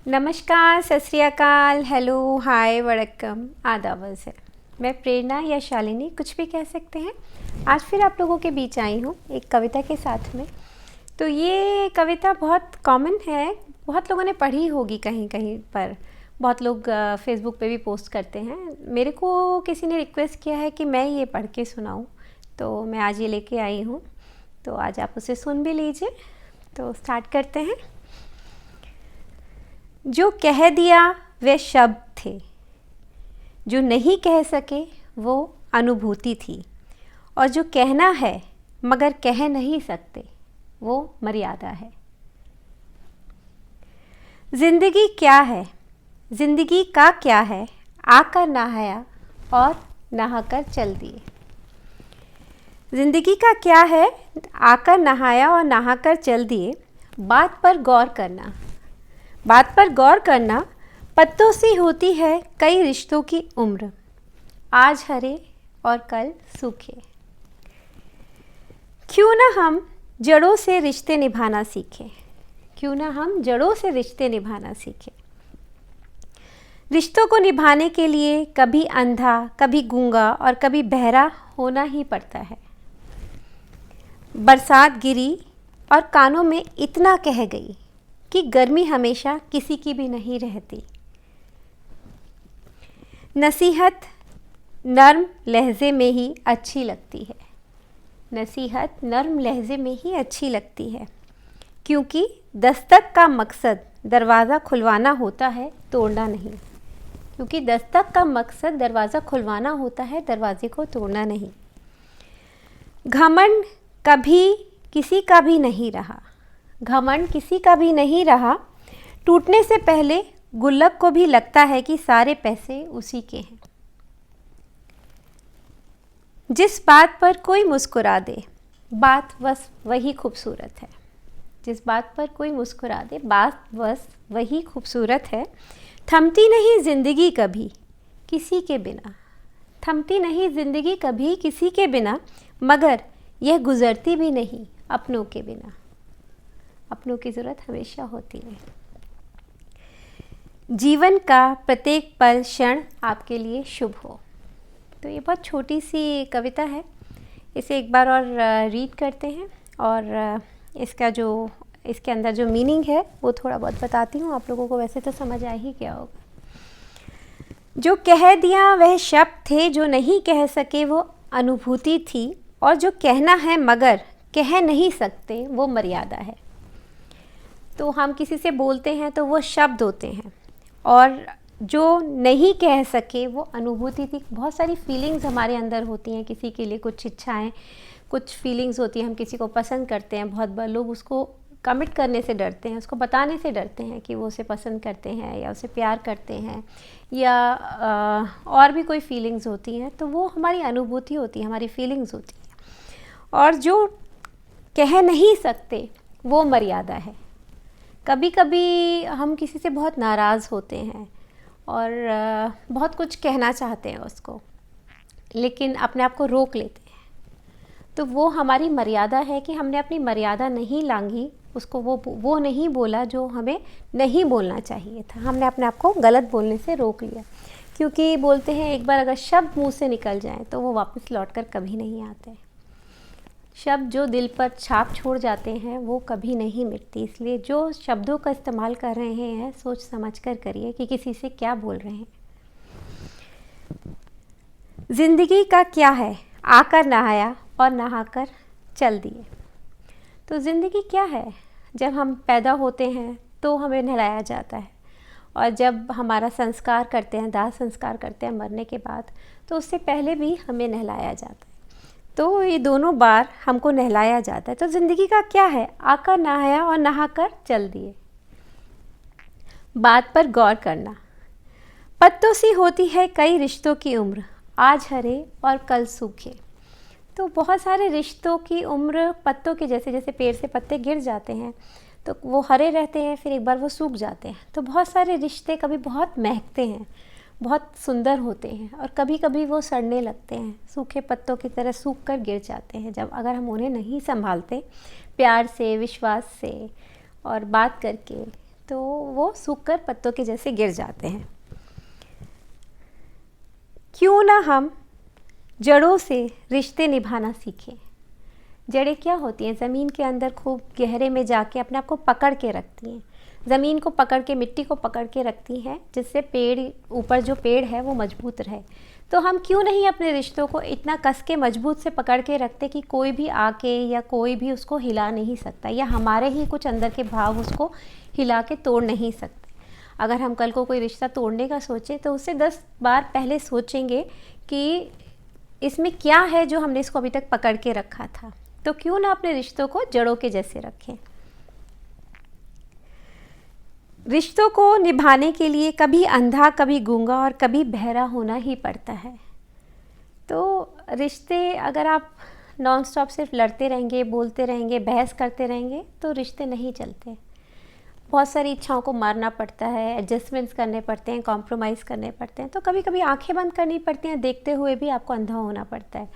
नमस्कार, सत श्री अकाल, हेलो, हाय, वड़क्कम, आदाब से। मैं प्रेरणा या शालिनी, कुछ भी कह सकते हैं। आज फिर आप लोगों के बीच आई हूँ एक कविता के साथ में। तो ये कविता बहुत कॉमन है, बहुत लोगों ने पढ़ी होगी कहीं कहीं पर। बहुत लोग फेसबुक पे भी पोस्ट करते हैं। मेरे को किसी ने रिक्वेस्ट किया है कि मैं ये पढ़ के सुनाऊँ, तो मैं आज ये लेके आई हूँ। तो आज आप उसे सुन भी लीजिए। तो स्टार्ट करते हैं। जो कह दिया वे शब्द थे, जो नहीं कह सके वो अनुभूति थी, और जो कहना है मगर कह नहीं सकते वो मर्यादा है। जिंदगी क्या है, जिंदगी का क्या है, आकर नहाया और नहाकर चल दिए। जिंदगी का क्या है, आकर नहाया और नहाकर चल दिए। बात पर गौर करना, बात पर गौर करना, पत्तों सी होती है कई रिश्तों की उम्र, आज हरे और कल सूखे। क्यों ना हम जड़ों से रिश्ते निभाना सीखें, क्यों ना हम जड़ों से रिश्ते निभाना सीखें। रिश्तों को निभाने के लिए कभी अंधा, कभी गूंगा और कभी बहरा होना ही पड़ता है। बरसात गिरी और कानों में इतना कह गई कि गर्मी हमेशा किसी की भी नहीं रहती। नसीहत नर्म लहजे में ही अच्छी लगती है, नसीहत नर्म लहजे में ही अच्छी लगती है, क्योंकि दस्तक का मकसद दरवाज़ा खुलवाना होता है, तोड़ना नहीं। क्योंकि दस्तक का मकसद दरवाज़ा खुलवाना होता है, दरवाजे को तोड़ना नहीं। घमंड कभी किसी का भी नहीं रहा, घमंड किसी का भी नहीं रहा। टूटने से पहले गुल्लक को भी लगता है कि सारे पैसे उसी के हैं। जिस बात पर कोई मुस्कुरा दे, बात बस वही खूबसूरत है। जिस बात पर कोई मुस्कुरा दे, बात बस वही खूबसूरत है। थमती नहीं ज़िंदगी कभी किसी के बिना, थमती नहीं ज़िंदगी कभी किसी के बिना, मगर यह गुज़रती भी नहीं अपनों के बिना। अपनों की ज़रूरत हमेशा होती है। जीवन का प्रत्येक पल क्षण आपके लिए शुभ हो। तो ये बहुत छोटी सी कविता है, इसे एक बार और रीड करते हैं और इसके अंदर जो मीनिंग है वो थोड़ा बहुत बताती हूँ आप लोगों को। वैसे तो समझ आ ही गया होगा। जो कह दिया वह शब्द थे, जो नहीं कह सके वो अनुभूति थी, और जो कहना है मगर कह नहीं सकते वो मर्यादा है। तो हम किसी से बोलते हैं तो वो शब्द होते हैं, और जो नहीं कह सके वो अनुभूति थी। बहुत सारी फीलिंग्स हमारे अंदर होती हैं, किसी के लिए कुछ इच्छाएं, कुछ फीलिंग्स होती हैं। हम किसी को पसंद करते हैं, बहुत बार लोग उसको कमिट करने से डरते हैं, उसको बताने से डरते हैं कि वो उसे पसंद करते हैं या उसे प्यार करते हैं, या और भी कोई फीलिंग्स होती हैं। तो वो हमारी अनुभूति होती है, हमारी फीलिंग्स होती है। और जो कह नहीं सकते वो मर्यादा है। कभी कभी हम किसी से बहुत नाराज़ होते हैं और बहुत कुछ कहना चाहते हैं उसको, लेकिन अपने आप को रोक लेते हैं। तो वो हमारी मर्यादा है कि हमने अपनी मर्यादा नहीं लांघी, उसको वो नहीं बोला जो हमें नहीं बोलना चाहिए था। हमने अपने आप को गलत बोलने से रोक लिया। क्योंकि बोलते हैं एक बार अगर शब्द मुंह से निकल जाएं तो वो वापस लौटकर कभी नहीं आते। शब्द जो दिल पर छाप छोड़ जाते हैं वो कभी नहीं मिटती। इसलिए जो शब्दों का इस्तेमाल कर रहे हैं सोच समझ कर करिए कि किसी से क्या बोल रहे हैं। ज़िंदगी का क्या है, आकर नहाया और नहाकर चल दिए। तो ज़िंदगी क्या है, जब हम पैदा होते हैं तो हमें नहलाया जाता है, और जब हमारा संस्कार करते हैं, दाह संस्कार करते हैं मरने के बाद, तो उससे पहले भी हमें नहलाया जाता है। तो ये दोनों बार हमको नहलाया जाता है। तो ज़िंदगी का क्या है, आकर नहाया और नहाकर चल दिए। बात पर गौर करना, पत्तों सी होती है कई रिश्तों की उम्र, आज हरे और कल सूखे। तो बहुत सारे रिश्तों की उम्र पत्तों के जैसे, जैसे पेड़ से पत्ते गिर जाते हैं तो वो हरे रहते हैं, फिर एक बार वो सूख जाते हैं। तो बहुत सारे रिश्ते कभी बहुत महकते हैं, बहुत सुंदर होते हैं, और कभी कभी वो सड़ने लगते हैं, सूखे पत्तों की तरह सूख कर गिर जाते हैं। जब अगर हम उन्हें नहीं संभालते प्यार से, विश्वास से और बात करके, तो वो सूखकर पत्तों के जैसे गिर जाते हैं। क्यों ना हम जड़ों से रिश्ते निभाना सीखें। जड़ें क्या होती हैं? ज़मीन के अंदर खूब गहरे में जाके अपने आप को पकड़ के रखती हैं, ज़मीन को पकड़ के, मिट्टी को पकड़ के रखती हैं, जिससे पेड़, ऊपर जो पेड़ है वो मजबूत रहे। तो हम क्यों नहीं अपने रिश्तों को इतना कस के मजबूत से पकड़ के रखते कि कोई भी आके या कोई भी उसको हिला नहीं सकता, या हमारे ही कुछ अंदर के भाव उसको हिला के तोड़ नहीं सकते। अगर हम कल को कोई रिश्ता तोड़ने का सोचें तो उससे 10 बार पहले सोचेंगे कि इसमें क्या है जो हमने इसको अभी तक पकड़ के रखा था। तो क्यों ना अपने रिश्तों को जड़ों के जैसे रखें। रिश्तों को निभाने के लिए कभी अंधा, कभी गूंगा और कभी बहरा होना ही पड़ता है। तो रिश्ते, अगर आप नॉन स्टॉप सिर्फ लड़ते रहेंगे, बोलते रहेंगे, बहस करते रहेंगे तो रिश्ते नहीं चलते। बहुत सारी इच्छाओं को मारना पड़ता है, एडजस्टमेंट्स करने पड़ते हैं, कॉम्प्रोमाइज़ करने पड़ते हैं। तो कभी कभी आंखें बंद करनी पड़ती हैं, देखते हुए भी आपको अंधा होना पड़ता है,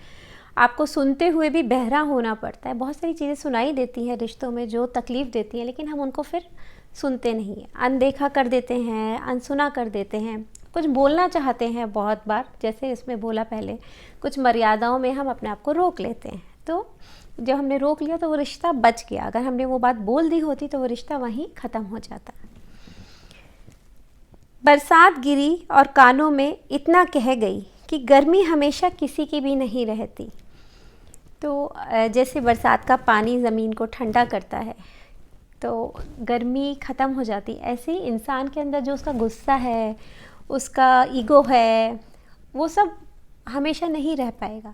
आपको सुनते हुए भी बहरा होना पड़ता है। बहुत सारी चीज़ें सुनाई देती हैं रिश्तों में जो तकलीफ़ देती हैं, लेकिन हम उनको फिर सुनते नहीं हैं, अनदेखा कर देते हैं, अनसुना कर देते हैं। कुछ बोलना चाहते हैं बहुत बार, जैसे इसमें बोला पहले, कुछ मर्यादाओं में हम अपने आप को रोक लेते हैं। तो जब हमने रोक लिया तो वो रिश्ता बच गया। अगर हमने वो बात बोल दी होती तो वो रिश्ता वहीं ख़त्म हो जाता। बरसात गिरी और कानों में इतना कह गई कि गर्मी हमेशा किसी की भी नहीं रहती। तो जैसे बरसात का पानी ज़मीन को ठंडा करता है तो गर्मी ख़त्म हो जाती, ऐसे ही इंसान के अंदर जो उसका गुस्सा है, उसका ईगो है, वो सब हमेशा नहीं रह पाएगा।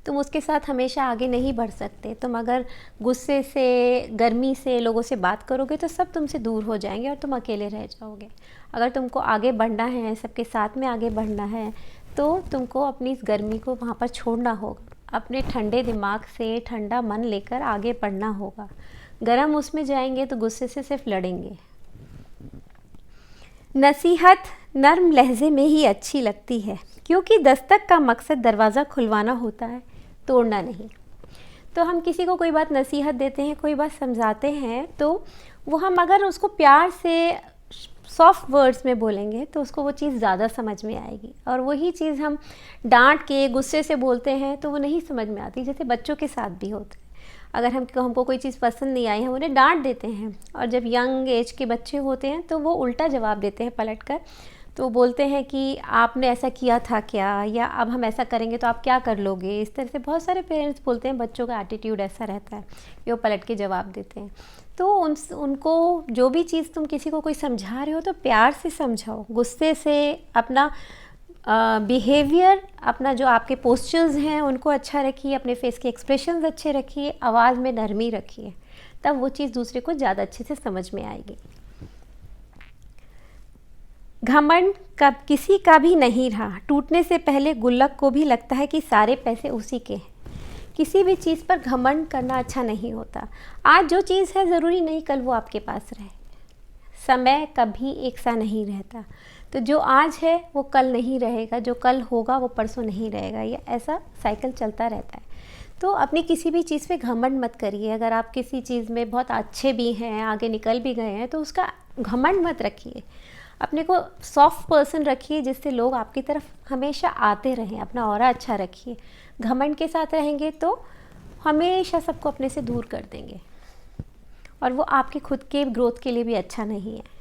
तुम उसके साथ हमेशा आगे नहीं बढ़ सकते। तुम अगर गुस्से से, गर्मी से लोगों से बात करोगे तो सब तुमसे दूर हो जाएंगे और तुम अकेले रह जाओगे। अगर तुमको आगे बढ़ना है, सबके साथ में आगे बढ़ना है, तो तुमको अपनी इस गर्मी को वहाँ पर छोड़ना होगा। अपने ठंडे दिमाग से, ठंडा मन लेकर आगे बढ़ना होगा। गरम उसमें जाएंगे तो गुस्से से सिर्फ लड़ेंगे। नसीहत नर्म लहजे में ही अच्छी लगती है, क्योंकि दस्तक का मकसद दरवाज़ा खुलवाना होता है, तोड़ना नहीं। तो हम किसी को कोई बात नसीहत देते हैं, कोई बात समझाते हैं, तो वो हम अगर उसको प्यार से, सॉफ्ट वर्ड्स में बोलेंगे तो उसको वो चीज़ ज़्यादा समझ में आएगी। और वही चीज़ हम डांट के, गुस्से से बोलते हैं तो वो नहीं समझ में आती। जैसे बच्चों के साथ भी होता है, अगर हमको कोई चीज़ पसंद नहीं आई, हम उन्हें डांट देते हैं, और जब यंग एज के बच्चे होते हैं तो वो उल्टा जवाब देते हैं पलट कर। तो वो बोलते हैं कि आपने ऐसा किया था क्या, या अब हम ऐसा करेंगे तो आप क्या कर लोगे। इस तरह से बहुत सारे पेरेंट्स बोलते हैं, बच्चों का एटीट्यूड ऐसा रहता है कि वो पलट के जवाब देते हैं। तो उनको जो भी चीज़ तुम किसी को कोई समझा रहे हो तो प्यार से समझाओ, गुस्से से अपना बिहेवियर, अपना जो आपके पोस्चर्स हैं उनको अच्छा रखिए, अपने फेस के एक्सप्रेशंस अच्छे रखिए, आवाज़ में नरमी रखिए, तब वो चीज़ दूसरे को ज़्यादा अच्छे से समझ में आएगी। घमंड कब किसी का भी नहीं रहा, टूटने से पहले गुल्लक को भी लगता है कि सारे पैसे उसी के हैं। किसी भी चीज़ पर घमंड करना अच्छा नहीं होता। आज जो चीज़ है ज़रूरी नहीं कल वो आपके पास रहे। समय कभी एक सा नहीं रहता, तो जो आज है वो कल नहीं रहेगा, जो कल होगा वो परसों नहीं रहेगा। ये ऐसा साइकिल चलता रहता है। तो अपनी किसी भी चीज़ पे घमंड मत करिए। अगर आप किसी चीज़ में बहुत अच्छे भी हैं, आगे निकल भी गए हैं, तो उसका घमंड मत रखिए। अपने को सॉफ्ट पर्सन रखिए, जिससे लोग आपकी तरफ हमेशा आते रहें। अपना ऑरा अच्छा रखिए। घमंड के साथ रहेंगे तो हमेशा सबको अपने से दूर कर देंगे, और वो आपके खुद के ग्रोथ के लिए भी अच्छा नहीं है।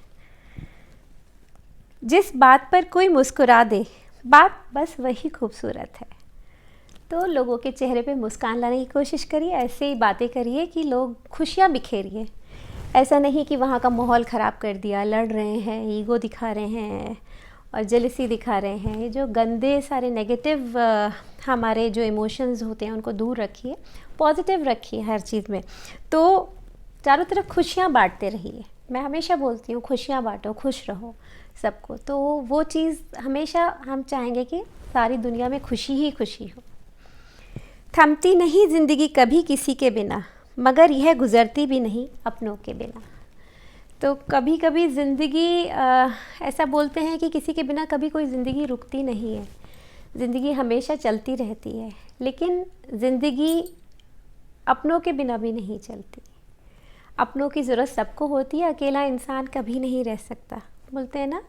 जिस बात पर कोई मुस्कुरा दे, बात बस वही खूबसूरत है। तो लोगों के चेहरे पे मुस्कान लाने की कोशिश करिए, ऐसे ही बातें करिए कि लोग खुशियाँ बिखेरिए। ऐसा नहीं कि वहाँ का माहौल ख़राब कर दिया, लड़ रहे हैं, ईगो दिखा रहे हैं और जेलसी दिखा रहे हैं। ये जो गंदे सारे नेगेटिव हमारे जो इमोशंस होते हैं उनको दूर रखिए, पॉजिटिव रखिए हर चीज़ में। तो चारों तरफ खुशियाँ बांटते रहिए। मैं हमेशा बोलती हूँ, खुशियाँ बांटो, खुश रहो सबको। तो वो चीज़ हमेशा हम चाहेंगे कि सारी दुनिया में खुशी ही खुशी हो। थमती नहीं ज़िंदगी कभी किसी के बिना, मगर यह गुज़रती भी नहीं अपनों के बिना। तो कभी कभी ज़िंदगी ऐसा बोलते हैं कि किसी के बिना कभी कोई ज़िंदगी रुकती नहीं है, ज़िंदगी हमेशा चलती रहती है। लेकिन ज़िंदगी अपनों के बिना भी नहीं चलती। अपनों की ज़रूरत सबको होती है, अकेला इंसान कभी नहीं रह सकता। बोलते हैं ना,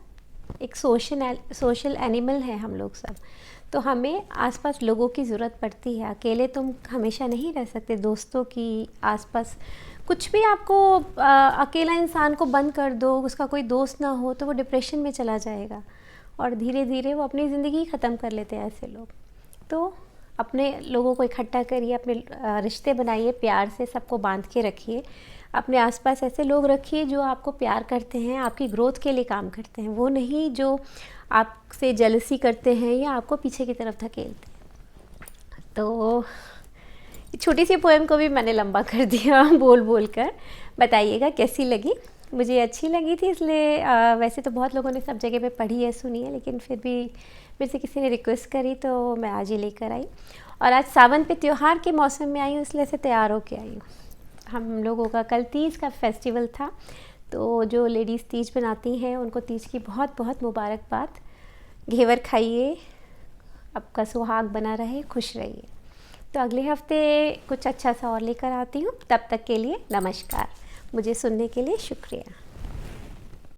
एक सोशल एनिमल है हम लोग सब, तो हमें आसपास लोगों की ज़रूरत पड़ती है। अकेले तुम हमेशा नहीं रह सकते। दोस्तों की, आसपास कुछ भी आपको अकेला इंसान को बंद कर दो, उसका कोई दोस्त ना हो तो वो डिप्रेशन में चला जाएगा और धीरे धीरे वो अपनी ज़िंदगी ख़त्म कर लेते हैं ऐसे लोग। तो अपने लोगों को इकट्ठा करिए, अपने रिश्ते बनाइए, प्यार से सबको बांध के रखिए। अपने आसपास ऐसे लोग रखिए जो आपको प्यार करते हैं, आपकी ग्रोथ के लिए काम करते हैं, वो नहीं जो आपसे जेलसी करते हैं या आपको पीछे की तरफ धकेलते हैं। तो छोटी सी पोएम को भी मैंने लंबा कर दिया बोल बोल कर। बताइएगा कैसी लगी। मुझे अच्छी लगी थी, इसलिए वैसे तो बहुत लोगों ने सब जगह पे पढ़ी है, सुनी है, लेकिन फिर भी मेरे से किसी ने रिक्वेस्ट करी तो मैं आज ही लेकर आई। और आज सावन पे त्यौहार के मौसम में आई हूँ, इसलिए से तैयार होके आई हूँ। हम लोगों का कल तीज का फेस्टिवल था, तो जो लेडीज़ तीज बनाती हैं उनको तीज की बहुत बहुत मुबारकबाद। घेवर खाइए, आपका सुहाग बना रहे, खुश रहिए। तो अगले हफ्ते कुछ अच्छा सा और लेकर आती हूँ। तब तक के लिए नमस्कार। मुझे सुनने के लिए शुक्रिया।